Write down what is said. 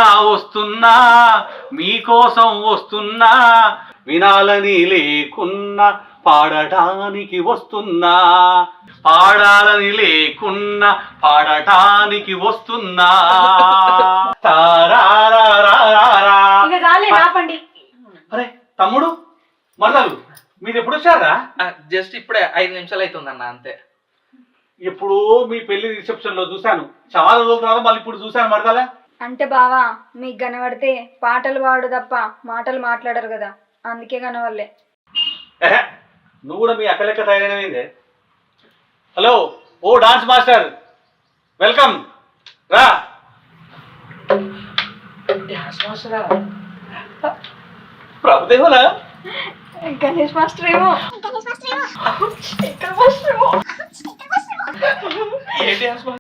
వస్తున్నా వస్తున్నా మీకోసం వస్తున్నా వినాలని లేకున్నా పాడటానికి వస్తున్నా పాడాలని లేకున్నా పాడటానికి వస్తున్నా తారారారారా. అరే తమ్ముడు మరదలు మీరు ఎప్పుడు వచ్చారా? జస్ట్ ఇప్పుడే 5 నిమిషాలు అవుతుందన్న అంతే. ఎప్పుడో మీ పెళ్లి రిసెప్షన్ లో చూశాను, చాలా రోజుల తర్వాత మళ్ళీ ఇప్పుడు చూశాను మరదలా. అంటే బావా మీకు కనబడితే పాటలు పాడు తప్ప మాటలు మాట్లాడరు కదా, అందుకే కనవల్లే. నువ్వు కూడా మీ అక్కలెక్క తయారైనదే. హలో ఓ డాన్స్ మాస్టర్, వెల్కమ్ రా. ప్రభుదేవనా? గణేష్ మాస్టర్ ఏమో. ఏంటి